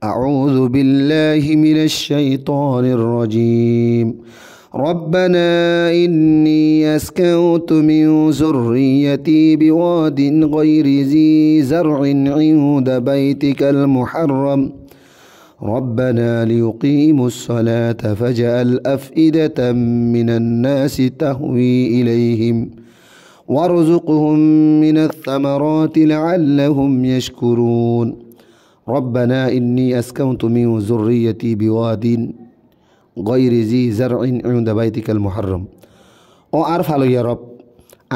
أعوذ بالله من الشيطان الرجيم ربنا إني أسكنت من ذريتي بواد غير ذي زرع عند بيتك المحرم ربنا ليقيموا الصلاة فاجعل أفئدة من الناس تهوي إليهم وارزقهم من الثمرات لعلهم يشكرون ربنا إني أسكنت من ذريتي بواد غير ذي زرع عند بيتك المحرم ও আর ভালো ইয়া রব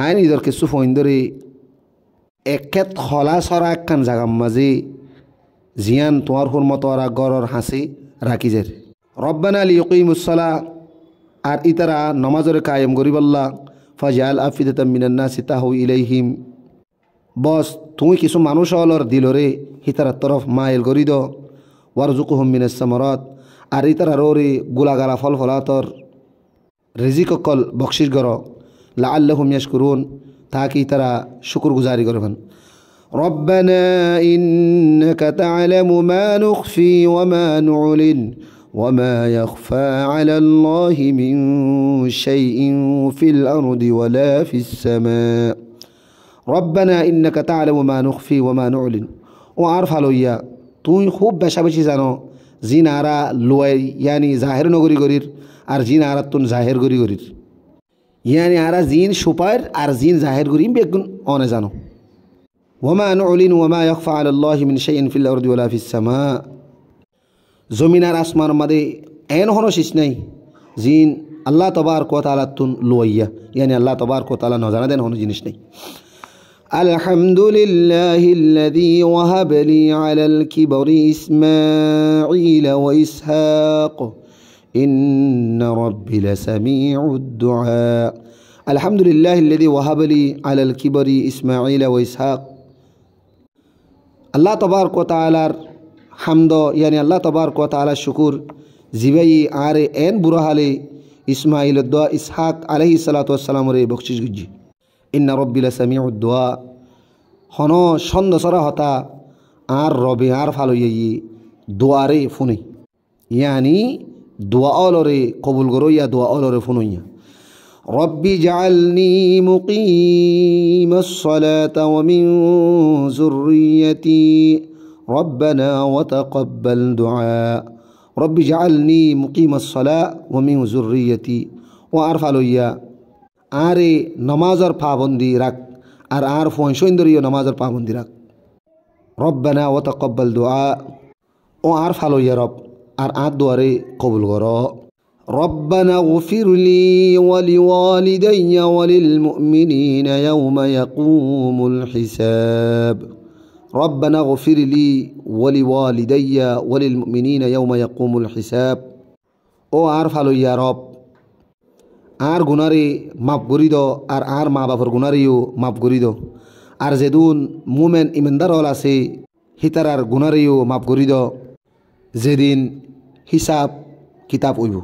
আইন ইদর কিছু ফইন্দরে একেত খলা সরা একখান জাগাম মাঝে জিয়ান তোমার হুরমত আর গরর হাসি রাখিজের রব্বানা লিয়ুকিমুস সালা আর ইতারা নমাজরে কায়েম গরিবাল্লাহ ফাজাল আফিদাতাম মিনান নাসি তাহু ইলাইহিম বস তুমি কিছু মানুষ হলর দিলরে হিতারার তরফ মাইল গরিদ ওয়ারজুকুহুম মিনাস সামারাত আর ইতারা রোরে গুলাগালা ফল ফলাতর রিজিককল বকশিস গর লাআল্লাহুম ইয়াশকুরুন তাকি তারা শুকরগুজারি করবেন ربنا إنك تعلم ما نخفي وما نعلن وما يخفى على الله من شيء في الأرض ولا في السماء ربنا إنك تعلم ما نخفي وما نعلن وعرف عليا তুই খুব বেশা বেশি জানো জিন আরা লুয়াই ইয়ানি জাহের নগরী গরির আর জিন আরা তুন জাহের গরি গরির ইয়ানি আরা জিন সুপার আর জিন জাহের গরি বেগুন অনে জানো ওয়ামা নুলিন ওয়ামা ইয়াখফা আলাল্লাহি মিন শাইইন ফিল আরদি ওয়ালা ফিস সামা জমিন আর আসমান মধ্যে এন হনো শিস নাই জিন আল্লাহ তাবারক ওয়া তাআলা তুন লুয়াইয়া ইয়ানি আল্লাহ তাবারক ওয়া তাআলা নজানা দেন হনো জিনিস নাই الحمد لله الذي وهب لي على الكبر إسماعيل وإسحاق إن ربي لسميع الدعاء الحمد لله الذي وهب لي على الكبر إسماعيل وإسحاق الله تبارك وتعالى حمد يعني الله تبارك وتعالى الشكر زبي عاري ان برهالي إسماعيل الدعاء إسحاق عليه الصلاة والسلام ري بخشش جي إن ربي لسميع الدعاء هنو شند سرا هتا আর রবে আর ফালো ইয়ে দোয়ারে ফুনে يعني دعاء لوري قبول غرويا دعاء لوري فنويا ربي جعلني مقيم الصلاة ومن ذريتي ربنا وتقبل دعاء ربي جعلني مقيم الصلاة ومن ذريتي وأرفع لويا آري نمازر پابندي رك আর ফয়সইন্দরিও নামাজের পাবন্দি রাখ রব্বানা ওয়া তাকাব্বাল দুআ ও আর ফালো ইয়া রব আর দোয়ারে কবুল করো রব্বানা গফিরলি ওয়া লিওয়ালিদাইয়া ওয়া লিল মুমিনিনা ইয়াওমা ইয়াকুমুল হিসাব রব্বানা গফিরলি ওয়া লিওয়ালিদাইয়া ওয়া লিল মুমিনিনা ইয়াওমা ইয়াকুমুল হিসাব ও আর ফালো ইয়া রব আর গুনারে মাফ করি দো আর মা বাপর গুনারেও মাফ করি দো আর যেদিন মুমেন ইমানদার হল আছে হিতারার গুনারেও মাফ করি দো যেদিন হিসাব কিতাব হইব।